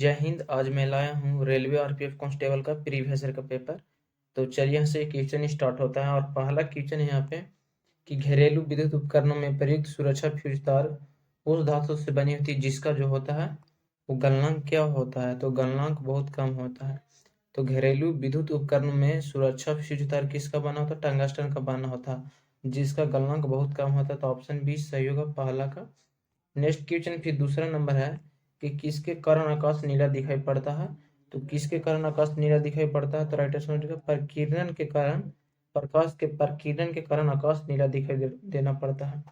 जय हिंद। आज मैं लाया हूँ रेलवे आरपीएफ कांस्टेबल का प्रीवियस ईयर का पेपर। तो चलिए यहाँ से क्वेश्चन स्टार्ट होता है और पहला क्वेश्चन है यहाँ पे कि घरेलू विद्युत उपकरणों में प्रयुक्त सुरक्षा फ्यूज उस धातु से बनी होती है जिसका जो होता है वो गलनांक क्या होता है। तो गलनांक बहुत कम होता है। तो घरेलू विद्युत उपकरणों में सुरक्षा फ्यूज तार किसका बना होता है? टंगस्टन का बना होता है जिसका गलनांक बहुत कम होता है। तो ऑप्शन बी सही होगा पहला का। नेक्स्ट क्वेश्चन फिर दूसरा नंबर है कि किसके कारण आकाश नीला दिखाई पड़ता है। तो किसके कारण आकाश नीला दिखाई पड़ता है? तो राइट आंसर हो जाएगा प्रकीर्णन के कारण। प्रकाश के प्रकीर्णन के कारण आकाश नीला दिखाई देना पड़ता है।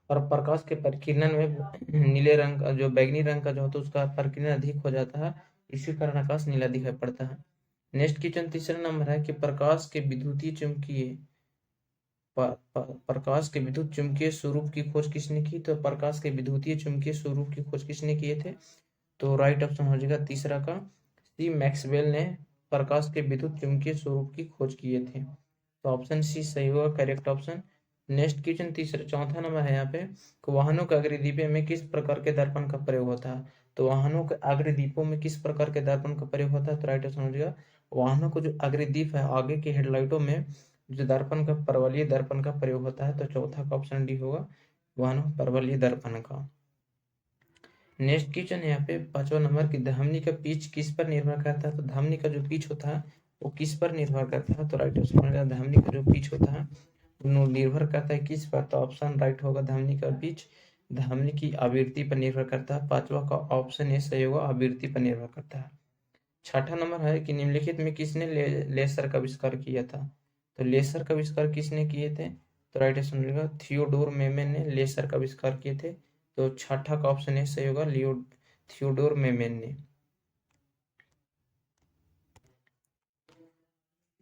और प्रकाश के प्रकीर्णन में नीले रंग का जो बैगनी रंग का जो होता है उसका प्रकीर्णन अधिक हो जाता है, इसी कारण आकाश नीला दिखाई पड़ता है। नेक्स्ट क्वेश्चन तीसरा नंबर है कि प्रकाश के विद्युतीय चुंबकीय प्रकाश के विद्युत चुम्बकीय स्वरूप की खोज किसने की? तो प्रकाश के विद्युतीय चुम्बकीय स्वरूप की खोज किसने किए थे? तो राइट ऑप्शन हो जाएगा तीसरा का सी मैक्सवेल ने प्रकाश के विद्युत चुम्बकीय स्वरूप की खोज किए थे। तो ऑप्शन सी सही होगा करेक्ट ऑप्शन। नेक्स्ट क्वेश्चन तीसरा चौथा नंबर है यहाँ पे वाहनों के अग्रदीपे में किस प्रकार के दर्पण का प्रयोग होता है। तो वाहनों के अग्रदीपों में किस प्रकार के दर्पण का प्रयोग होता है? तो राइट ऑप्शन हो जाएगा वाहनों को जो अग्रदीप है आगे के हेडलाइटों में जो दर्पण का परवलयी दर्पण का प्रयोग होता है। तो चौथा का ऑप्शन डी होगा वाहनों परवलयी दर्पण का। नेक्स्ट क्वेश्चन है यहाँ पे पांचवा नंबर की धमनी का पिच किस पर निर्भर करता है। तो धमनी का जो पिच होता है वो किस पर निर्भर करता है? तो राइट ऑप्शन होगा धमनी का जो पिच होता है वो निर्भर करता है किस पर? तो ऑप्शन राइट होगा धमनी का पिच धमनी की आवृत्ति पर निर्भर करता है। पांचवा का ऑप्शन ए सही होगा आवृत्ति पर निर्भर करता है। छठा नंबर है कि निम्नलिखित में किसने लेसर का आविष्कार किया था। तो लेसर का आविष्कार किसने किए थे? तो राइट आंसर मिलेगा थियोडोर मेमेन ने लेसर का आविष्कार किए थे। तो छठा का ऑप्शन ए सही होगा थियोडोर मेमेन ने।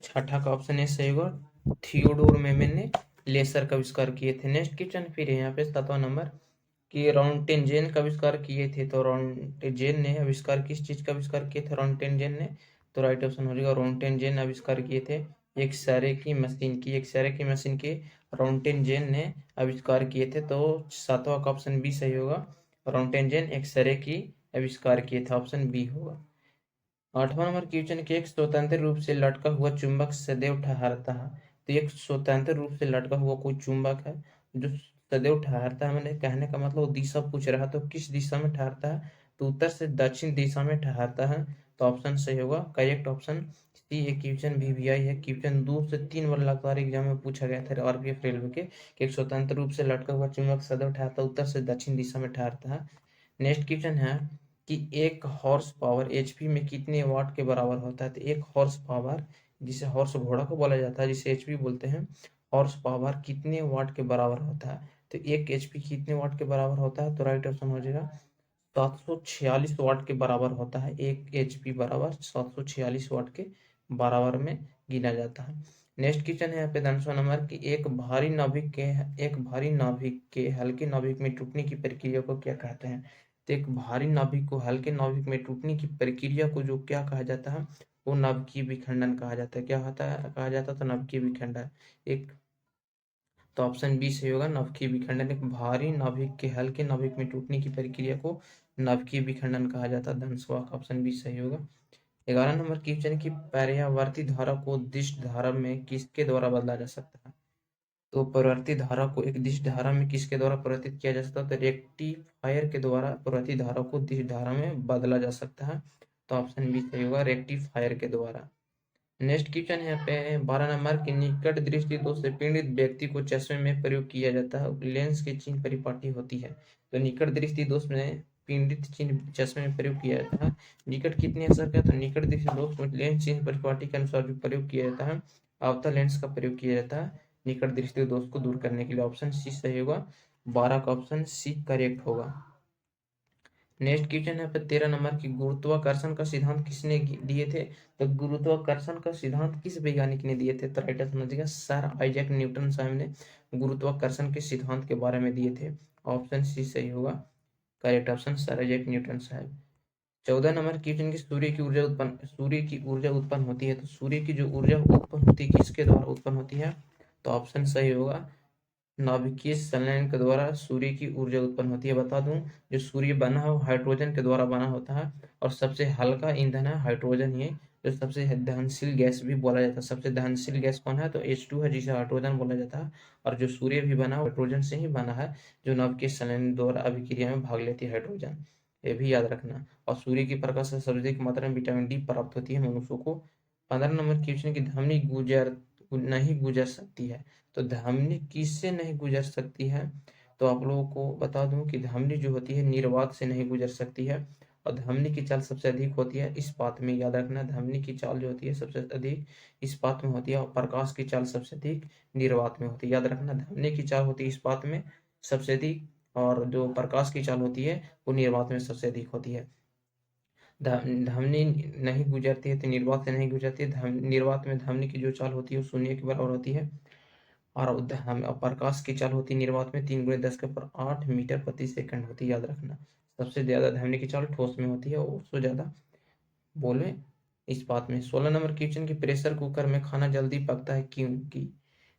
छठा का ऑप्शन ए सही होगा थियोडोर मेमेन ने लेसर का आविष्कार किए थे। नेक्स्ट क्वेश्चन फिर यहाँ पे सातवां नंबर कि रॉन्टेंजेन का आविष्कार किए थे। तो रॉन्टेंजेन ने आविष्कार किस चीज का आविष्कार किए थे रॉन्टेंजेन ने? तो राइट ऑप्शन हो जाएगा रॉन्टेंजेन आविष्कार किए थे एक्सरे की मशीन की रॉन्टेंजेन ने आविष्कार किए थे। तो सातवां का ऑप्शन बी सही होगा रॉन्टेंजेन एक्सरे की आविष्कार किए थे, ऑप्शन बी होगा। आठवां नंबर क्वेश्चन कि एक स्वतंत्र रूप से लटका हुआ चुंबक सदैव ठहरता है। तो एक स्वतंत्र रूप से लटका हुआ कोई चुंबक है जो सदैव ठहरता है, मैंने कहने का मतलब दिशा पूछ रहा है तो किस दिशा में ठहरता है? तो उत्तर से दक्षिण दिशा में ठहरता है। तो ऑप्शन सही होगा करेक्ट ऑप्शन सी। एक क्वेश्चन VVI है, क्वेश्चन 2 से 3 बार लगातार एग्जाम में पूछा गया था आरपीएफ रेलवे के कि एक स्वतंत्र रूप से लटका हुआ चुंबक सदैव ठहरता है, उत्तर से दक्षिण दिशा में ठहरता है। नेक्स्ट क्वेश्चन है कि एक हॉर्स पावर एचपी में कितने वाट के बराबर होता है। तो एक हॉर्स पावर जिसे हॉर्स घोड़ा को बोला जाता है जिसे एचपी बोलते हैं, हॉर्स पावर कितने वाट के बराबर होता है? तो एक एचपी कितने वाट के बराबर होता है? तो राइट ऑप्शन हो जाएगा 746 वाट के बराबर होता है। एक एचपी बराबर 746 वाट के बराबर में गिना जाता है। नेक्स्ट क्वेश्चन है यहाँ पे 10वां नंबर की एक भारी नाभिक के हल्के नाभिक में टूटने की प्रक्रिया को क्या कहते हैं। तो एक भारी नाभिक को हल्के नाभिक में टूटने की प्रक्रिया को जो क्या कहा जाता है वो नाभिकीय विखंडन कहा जाता है। क्या होता है कहा जाता है? तो नाभिकीय विखंडन। एक तो ऑप्शन बी सही होगा नाभिकीय विखंडन। एक भारी नाभिक के हल्के नाभिक में टूटने की प्रक्रिया को नाभिकीय विखंडन कहा जाता है। धनस्वा का ऑप्शन बी सही होगा। 11 नंबर क्वेश्चन की पर्यावर्ती धारा को दिश धारा में किसके द्वारा बदला जा सकता है। तो परिवर्ती धारा को एक दिश धारा में किसके द्वारा परिवर्तित किया जा सकता है? तो रेक्टिफायर के द्वारा परिवर्ती धारा को दिश धारा में बदला जा सकता है। तो ऑप्शन बी सही होगा रेक्टिफायर के द्वारा। नेक्स्ट क्वेश्चन है यहाँ पे 12 नंबर की निकट दृष्टि दोष से पीड़ित व्यक्ति को चश्मे में प्रयोग किया जाता है लेंस के चिन्ह परिपाटी होती है। तो निकट दृष्टि दोष में पीड़ित चिन्ह चश्मे में प्रयोग किया जाता है। निकट कितने असर का? तो निकट दृष्टि दोष में लेंस चिन्ह परिपाटी के अनुसार जो प्रयोग किया जाता है अवतल लेंस का प्रयोग किया जाता है निकट दृष्टि दोष को दूर करने के लिए। ऑप्शन सी सही होगा 12 का ऑप्शन सी करेक्ट होगा। नेक्स्ट क्वेश्चन है पे 13 नंबर की गुरुत्वाकर्षण का सिद्धांत किसने दिए थे। तो गुरुत्वाकर्षण का सिद्धांत किस वैज्ञानिक ने दिए थे? तो राइट आंसर समझिएगा सर आइजैक न्यूटन साहब ने गुरुत्वाकर्षण के सिद्धांत के बारे में दिए थे। ऑप्शन सी सही होगा correct option sir Isaac Newton साहब। 14 नंबर क्वेश्चन की सूर्य की ऊर्जा उत्पन्न होती है। तो सूर्य की जो ऊर्जा उत्पन्न होती है किसके द्वारा उत्पन्न होती है? तो ऑप्शन सही होगा नाभिकीय संलयन के द्वारा सूर्य की ऊर्जा उत्पन्न होती है। बता दूं, जो सूर्य बना है वो हाइड्रोजन के द्वारा बना होता है और सबसे हल्का ईंधन है हाइड्रोजन ही, जो सबसे दहनशील गैस भी बोला जाता है। सबसे दहनशील गैस कौन है? तो H2 है, जिसे हाइड्रोजन बोला जाता है। और जो सूर्य भी बना हाइड्रोजन से ही बना है, जो नाभिकीय संलयन द्वारा अभिक्रिया में भाग लेती है हाइड्रोजन, ये भी याद रखना। और सूर्य की प्रकाश से सर्वाधिक मात्रा में विटामिन डी प्राप्त होती है मनुष्यों को। 15 नंबर क्वेश्चन की धमनी नहीं गुजर सकती है, तो धमनी किससे नहीं गुजर सकती है? तो आप लोगों को बता दूं कि धमनी जो होती है निर्वात से नहीं गुजर सकती है, और धमनी की चाल सबसे अधिक होती है इस्पात में। याद रखना, धमनी की चाल जो होती है सबसे अधिक इस्पात में होती है, और प्रकाश की चाल सबसे अधिक निर्वात में होती है। याद रखना, धमनी की चाल होती है इस्पात में सबसे अधिक, और जो प्रकाश की चाल होती है वो निर्वात में सबसे अधिक होती है। धमनी नहीं गुजरती है तो निर्वात से नहीं गुजरती है। निर्वात में धमनी की जो चाल होती है वो शून्य के बराबर होती है, और प्रकाश की चाल होती है निर्वात में 3 × 10⁸ मीटर प्रति सेकंड होती है। याद रखना, सबसे ज्यादा धमनी की चाल ठोस में होती है और उससे ज्यादा बोले इस बात में। 16 नंबर क्वेश्चन की प्रेशर कुकर में खाना जल्दी पकता है क्योंकि?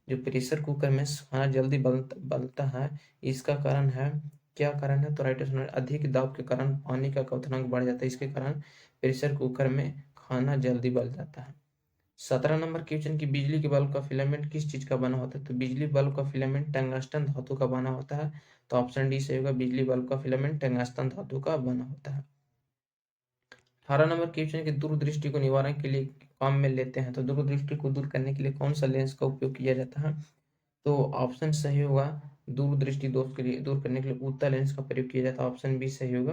जो प्रेशर कुकर में खाना जल्दी बनता है, इसका कारण है, क्या कारण है? तो राइट आंसर, अधिक दाब के कारण पानी का क्वथनांक बढ़ जाता है, इसके कारण प्रेशर कुकर में खाना जल्दी बन जाता है। 17 नंबर क्वेश्चन की बिजली के बल्ब का फिलामेंट किस चीज का बना होता है? तो बिजली बल्ब का फिलामेंट टंगस्टन धातु का बना होता है। तो ऑप्शन डी सही होगा, बिजली बल्ब का फिलामेंट टंगस्टन धातु का बना होता है। 18 नंबर क्वेश्चन की दूरदृष्टि को निवारण के लिए काम में लेते हैं, तो दूरदृष्टि को दूर करने के लिए कौन सा लेंस का उपयोग किया जाता है? तो ऑप्शन सही होगा, दूरदृष्टि दोष के लिए दूर करने के लिए उत्तल लेंस का प्रयोग किया जाता है। ऑप्शन बी सही होगा,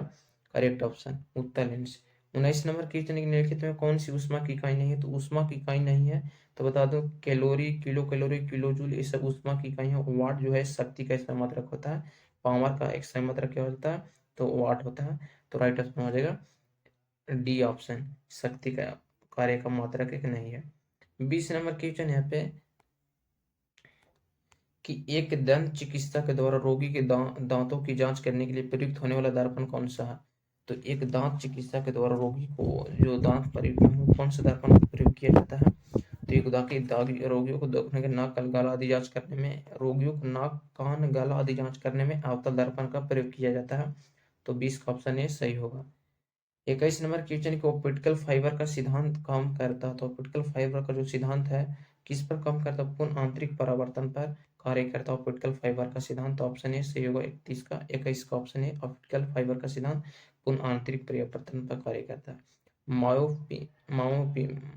करेक्ट ऑप्शन उत्तल लेंस। 19 नंबर क्वेश्चन की निम्नलिखित में कौन सी ऊष्मा की इकाई नहीं है? तो ऊष्मा की इकाई नहीं है, तो बता दो calorie, kilo calorie, kilo joule, ये सब ऊष्मा की इकाई है। वाट जो है शक्ति का संमात्रक होता है, पावर का एक संमात्रक क्या होता है? तो वाट होता है। तो राइट आंसर हो जाएगा डी ऑप्शन, शक्ति का कार्य का मात्रक एक नहीं है। 20 नंबर क्वेश्चन यहाँ पे कि एक दंत चिकित्सा के द्वारा रोगी के दांतों की जांच करने के लिए प्रयुक्त होने वाला दर्पण कौन सा है? तो एक दांत चिकित्सा के द्वारा रोगी को जो दांत प्रयुक्त है कौन सा दर्पण का प्रयोग किया जाता है? तो एक रोगियों को देखने के नाक कान गला आदि जांच करने में, रोगियों को नाक कान गला आदि जांच करने में अवतल दर्पण का प्रयोग किया जाता है। तो 20 का ऑप्शन ए सही होगा। 21 नंबर क्वेश्चन को ऑप्टिकल फाइबर का सिद्धांत काम करता है, तो ऑप्टिकल फाइबर का जो सिद्धांत है किस पर काम करता है? पूर्ण आंतरिक परावर्तन पर कार्य करता है ऑप्टिकल फाइबर का सिद्धांत। तो ऑप्शन ए सही होगा 31 का, 21 का ऑप्शन है ऑप्टिकल फाइबर का सिद्धांत पूर्ण आंतरिक परावर्तन पर कार्य करता है।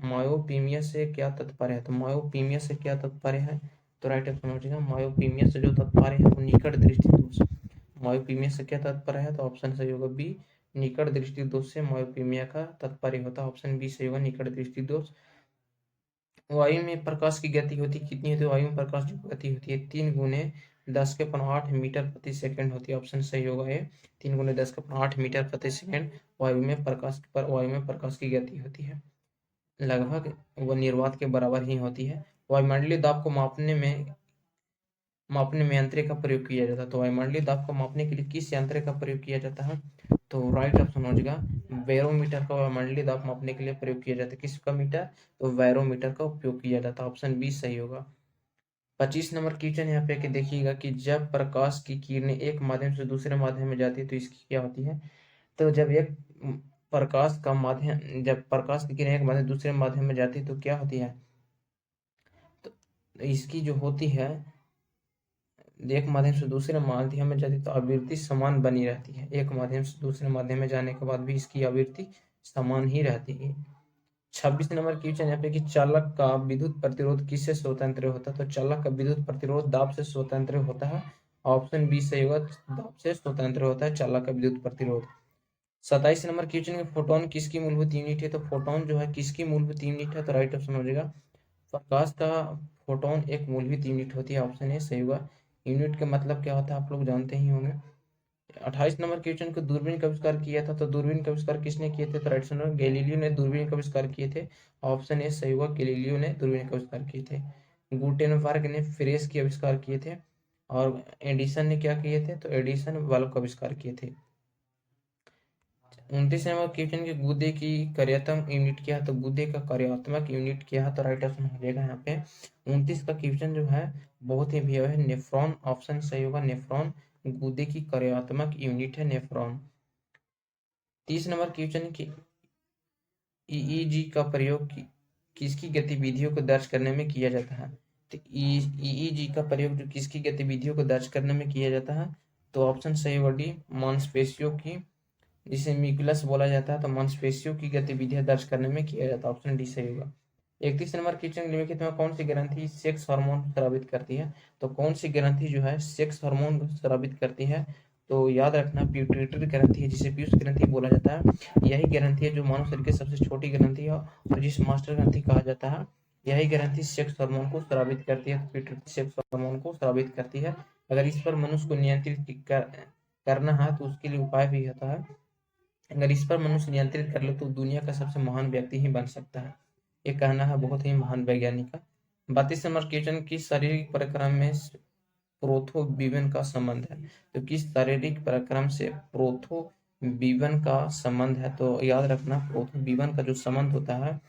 मायोपीमिया से क्या तात्पर्य है? तो मायोपीमिया से क्या तात्पर्य है? तो राइट ऑप्शन हो जाएगा, मायोपीमिया से जो तात्पर्य है वो निकट दृष्टि दोष। मायोपीमिया से क्या तात्पर्य है? तो ऑप्शन सही होगा बी, निकट दृष्टि दोष से मायोपीमिया का तात्पर्य होता है। ऑप्शन बी सही होगा, निकट दृष्टि दोष। वायु में प्रकाश की गति होती कितनी होती है? वायु में प्रकाश की गति होती है 3 × 10⁸ मीटर प्रति सेकंड होती है। ऑप्शन सही होगा ये, 3 × 10⁸ मीटर प्रति सेकंड वायु में प्रकाश की गति होती है। लगभग वो निर्वात के बराबर ही होती है। वायुमंडलीय दाब को मापने में यंत्र का प्रयोग किया जाता है, तो वायुमंडलीय दाब को मापने के लिए किस यंत्र का प्रयोग किया जाता है? तो राइट ऑप्शन हो जाएगा, बैरोमीटर का वायुमंडलीय दाब मापने के लिए प्रयोग किया जाता है। किसका मीटर? तो बैरोमीटर का उपयोग किया जाता है। ऑप्शन बी सही होगा। 25 नंबर क्वेश्चन यहाँ पे कि देखिएगा कि जब प्रकाश की किरणें एक माध्यम से दूसरे माध्यम में जाती है तो इसकी क्या होती है? तो जब प्रकाश की किरणें एक माध्यम दूसरे माध्यम में जाती है तो क्या होती है? तो इसकी जो होती है, एक माध्यम से दूसरे माध्यम में जाती तो आवृत्ति समान बनी रहती है। एक माध्यम से दूसरे माध्यम में जाने के बाद भी इसकी आवृत्ति समान ही रहती है। 26 नंबर क्वेश्चन यहाँ पे कि चालक का विद्युत प्रतिरोध किससे स्वतंत्र होता है? तो चालक का विद्युत प्रतिरोध दाब से स्वतंत्र होता है। ऑप्शन बी सही होगा, दाब से स्वतंत्र होता है चालक का विद्युत प्रतिरोध। 27 नंबर क्वेश्चन में फोटोन किसकी मूलभूत यूनिट है? तो फोटोन जो है किसकी मूलभूत यूनिट है? तो राइट ऑप्शन हो जाएगा, प्रकाश का फोटोन एक मूलभूत यूनिट होती है। ऑप्शन ए सही होगा। यूनिट का मतलब क्या होता है आप लोग जानते ही होंगे। 28 नंबर क्वेश्चन को दूरबीन का आविष्कार किया था, तो दूरबीन का आविष्कार किसने किए थे? तो राइट आंसर गैलीलियो ने दूरबीन का आविष्कार किए थे। ऑप्शन ए सही हुआ, गैलीलियो ने दूरबीन का आविष्कार किए थे। गुटेनबर्ग ने फ्रेस के आविष्कार किए थे, और एडिसन ने क्या किए थे? तो एडिसन बल्ब का आविष्कार किए थे। 29 नंबर क्वेश्चन के गुदे की कार्यात्मक यूनिट क्या है, तो गुदे का कार्यात्मक यूनिट क्या है, तो राइट ऑप्शन हो जाएगा यहाँ पे 29 का क्वेश्चन जो है बहुत ही भैया है नेफ्रॉन, ऑप्शन सही होगा नेफ्रॉन, गुदे की कार्यात्मक यूनिट है नेफ्रॉन। 30 नंबर क्वेश्चन की ईईजी का प्रयोग किसकी गतिविधियों को दर्ज करने में किया जाता है, तो ईईजी का प्रयोग जो किसकी गतिविधियों को दर्ज करने में किया जाता है, तो ऑप्शन सही होगा डी, मांसपेशियों की, जिसे म्यूकुलस बोला जाता है, तो मांसपेशियों की गतिविधियां दर्ज करने में किया जाता है, ऑप्शन डी सही होगा। 31 नंबर क्वेश्चन निम्नलिखित में कौन सी ग्रंथि सेक्स हार्मोन स्रावित करती है, तो कौन सी ग्रंथि जो है सेक्स हार्मोन स्रावित करती है, तो याद रखना प्यूटरी ग्रंथि है, जिसे पीयूष ग्रंथि बोला जाता है। यही ग्रंथि है जो मानव शरीर की सबसे छोटी ग्रंथि है और जिसे मास्टर ग्रंथि कहा जाता है। यही ग्रंथि सेक्स हार्मोन को स्रावित करती है, प्यूटरी सेक्स हार्मोन को स्रावित करती है। अगर इस पर मनुष्य को नियंत्रित करना है तो उसके लिए उपाय भी होता है। अगर इस पर मनुष्य नियंत्रित कर ले तो दुनिया का सबसे महान व्यक्ति ही बन सकता है, ये कहना है बहुत ही महान वैज्ञानिक का। 32 नंबर क्वेश्चन की शारीरिक परिक्रम में प्रोथोबीवन का संबंध है, तो किस शारीरिक परिक्रम से प्रोथोबीवन का संबंध है, तो याद रखना प्रोथोबीवन का जो संबंध होता है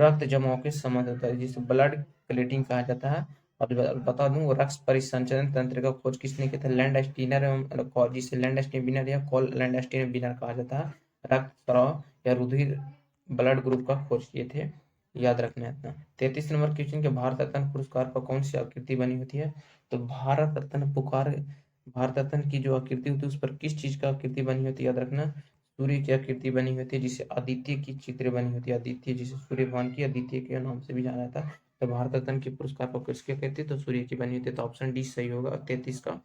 रक्त जमाव के संबंध होता है, जिसे ब्लड क्लेटिंग कहा जाता है। और बता दूं रक्त परिसंचरण तंत्र का खोज किसने किया था, लैंडस्टीनर एवं जिसे लैंडस्टीनर या कॉल लैंडस्टीनर कहा जाता है। रक्त स्राव या रुधिर ब्लड ग्रुप का खोज किए थे, याद रखना है इतना। 33 नंबर क्वेश्चन के भारत रत्न पुरस्कार पर कौन सी आकृति बनी होती है, तो भारत रत्न की जो आकृति होती है उस पर किस चीज का आकृति बनी होती है, याद रखना सूर्य की आकृति बनी होती है, जिसे आदित्य की चित्र बनी होती है, आदित्य जिसे सूर्य भगवान की आदित्य के नाम से भी जाना जाता है। तो भारत रत्न के पुरस्कार को किसके कहते हैं, तो सूर्य की बनी होती है, तो ऑप्शन डी सही होगा 33 का।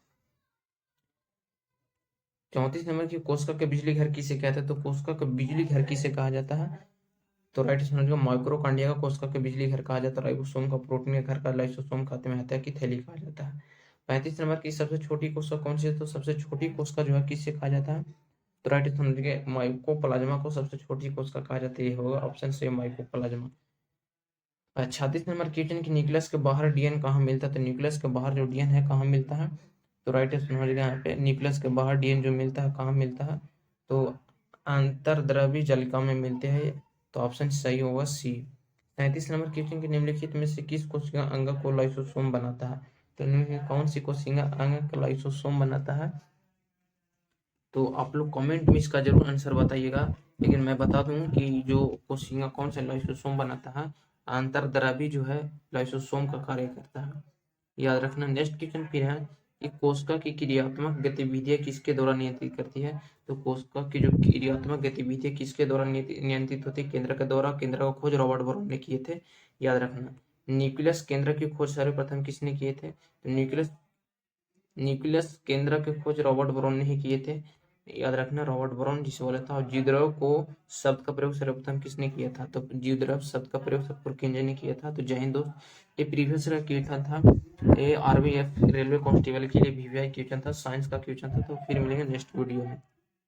34 नंबर की कोशिका के बिजली घर किसे कहते हैं, तो कोशिका का बिजली घर किसे कहा जाता है, तो राइट समझ माइक्रोकांडिया का कोशिका के बिजली घर कहा जाता है, राइबोसोम का प्रोटीन के घर का लाइसोसोम खाते में हत्या की थैली कहा जाता है। 35 नंबर की सबसे छोटी कोशिका कौन सी है, तो सबसे छोटी कोशिका जो है किससे कहा जाता है, तो राइट समझिए माइकोप्लाज्मा को सबसे छोटी कोशिका कहा जाता है, ये होगा ऑप्शन से माइकोप्लाज्मा। 36 नंबर क्वेश्चन की न्यूक्लियस के बाहर डीएन कहाँ मिलता है, तो न्यूक्लियस के बाहर जो डीएन है कहाँ मिलता है, तो राइट समझिएगा यहाँ पे न्यूक्लियस के बाहर डीएन जो मिलता है कहाँ मिलता है, तो अंतर्द्रव्य जालिका में मिलते हैं, तो ऑप्शन सही होगा सी। 37 नंबर क्वेश्चन के निम्नलिखित में से किस कोशिका अंग को लाइसोसोम बनाता है, तो निम्नलिखित कौन सी कोशिका अंग को लाइसोसोम बनाता है, तो आप लोग कमेंट में इसका जरूर आंसर बताइएगा। लेकिन मैं बता दूं कि जो कोशिका कौन सा लाइसोसोम बनाता है, अंतर्द्रव्य जो है लाइसोसोम का कार्य करता है, याद रखना। नेक्स्ट क्वेश्चन फिर है कि कोशिका की क्रियात्मक गतिविधियां किसके द्वारा नियंत्रित करती है, तो कोशिका की जो क्रियात्मक गतिविधियां किसके द्वारा नियंत्रित होती है, केंद्र के द्वारा। केंद्र का खोज रॉबर्ट बरोन ने किए थे, याद रखना। न्यूक्लियस केंद्र की खोज सर्वप्रथम किसने किए थे, तो न्यूक्लियस केंद्र की खोज रॉबर्ट बरोन ने ही किए थे, याद रखना रॉबर्ट बरोन जिसे बोला था। और जीवद्रव को शब्द का प्रयोग सर्वप्रथम किसने किया था, तो जीवद्रव शब्द का प्रयोग पुरकिंजे ने किया था। तो जय हिंद दोस्त, ये प्रीवियस का क्वेश्चन था, ये आरबीएफ रेलवे कांस्टेबल के लिए वीवीआई क्वेश्चन था, साइंस का क्वेश्चन था। तो फिर मिलेंगे नेक्स्ट वीडियो में।